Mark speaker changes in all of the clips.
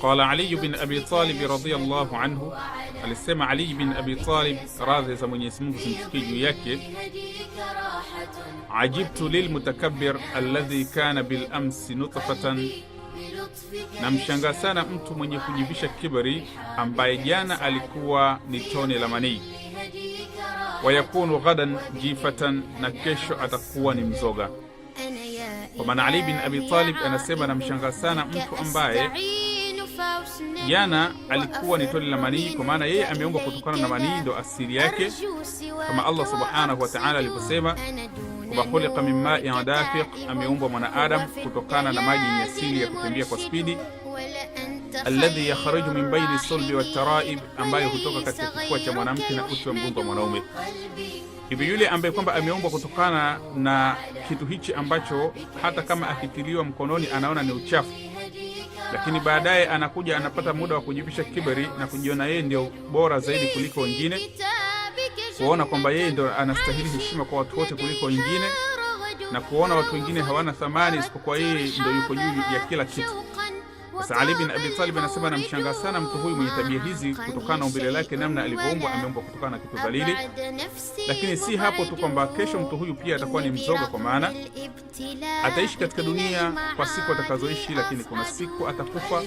Speaker 1: Qala Ali bin Abi Talib radhiyallahu anhu, alisema Ali bin Abi Talib, radhi za Mwenyezi Mungu zimfikie juu yake, ajibtu lilmutakabbir alladhi kana bil amsi nutfatan, namshangaa sana mtu mwenye kujivisha kibri ambaye jana alikuwa ni tone la manii, wayakunu ghadan jifatan, na kesho atakuwa ni mzoga. Kwa maana Ali bin Abi Talib anasema namshangaa sana mtu ambaye jana alikuwa ni tone la manii, kwa maana yeye ameumbwa kutokana na manii, ndo asili yake, kama Allah subhanahu wa ta'ala aliposema wa khuliqa min ma'in dafiq, ameumbwa mwanadamu kutokana na maji yenye asili ya kutembea kwa spidi, alladhi yakhruju min bayni sulbi wat taraib, ambayo hutoka katika kifua cha mwanamke na uti wa mgongo wa mwanaume. Hivi yule ambaye kwamba ameumbwa kutokana na kitu hichi ambacho hata kama akitiliwa mkononi anaona ni uchafu, lakini baadaye anakuja anapata muda wa kujivisha kibri na kujiona yeye ndio bora zaidi kuliko wengine, kuona kwamba yeye ndio anastahili heshima kwa watu wote kuliko wengine, na kuona watu wengine hawana thamani isipokuwa yeye ndio yuko juu ya kila kitu. Sasa Ali bin Abi Talib anasema namshangaa sana mtu huyu mwenye tabia hizi kutokana na umbile lake, namna alivyoumbwa, ameumbwa kutokana na kitu dhalili. Lakini si hapo tu, kwamba kesho mtu huyu pia atakuwa ni mzoga, kwa maana ataishi katika dunia kwa siku atakazoishi, lakini kuna siku atakufa,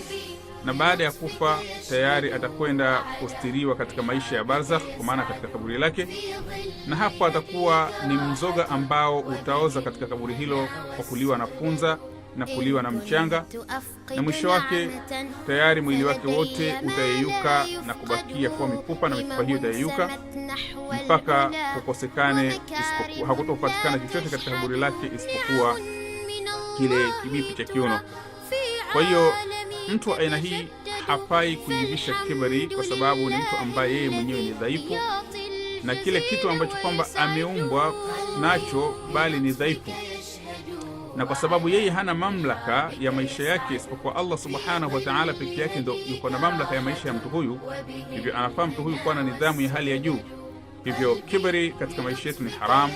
Speaker 1: na baada ya kufa tayari atakwenda kustiriwa katika maisha ya barzakh, kwa maana katika kaburi lake, na hapo atakuwa ni mzoga ambao utaoza katika kaburi hilo kwa kuliwa na funza na kuliwa na mchanga, na mwisho wake tayari mwili wake wote utayeyuka na kubakia kwa mifupa, na mifupa hiyo itayeyuka mpaka kukosekane, isipokuwa hakutopatikana chochote katika kaburi lake isipokuwa kile kibipi cha kiuno. Kwa hiyo mtu wa aina hii hafai kujivisha kibri, kwa sababu ni mtu ambaye yeye mwenyewe ni dhaifu, na kile kitu ambacho kwamba ameumbwa nacho bali ni dhaifu, na kwa sababu yeye hana mamlaka ya maisha yake isipokuwa Allah subhanahu wa ta'ala pekee yake ndio yuko na mamlaka ya maisha ya mtu huyu. Hivyo anafaa mtu huyu kuwa na nidhamu ya hali ya juu. Hivyo kibri katika maisha yetu ni haram,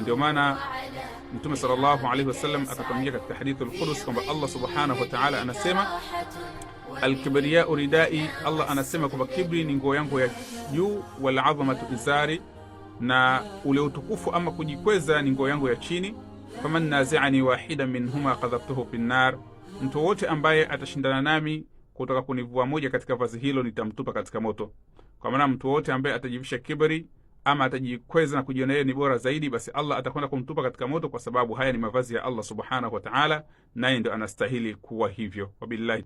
Speaker 1: ndio maana Mtume sallallahu alaihi wasallam akatwambia katika hadithi al-Qudus kwamba Allah subhanahu wa ta'ala anasema al-kibriya ridai, Allah anasema kwamba kibri ni nguo yangu ya juu, wal azamatu izari, na ule utukufu ama kujikweza ni nguo yangu ya chini. Faman nazi'ani wahidan minhuma qadhabtuhu fi an-nar, mtu wote ambaye atashindana nami kutoka kunivua moja katika vazi hilo nitamtupa katika moto. Kwa maana mtu wote ambaye atajivisha kibri ama atajikweza na kujiona yeye ni bora zaidi, basi Allah atakwenda kumtupa katika moto, kwa sababu haya ni mavazi ya Allah subhanahu wa ta'ala, naye ndio anastahili kuwa hivyo. Wabillahi.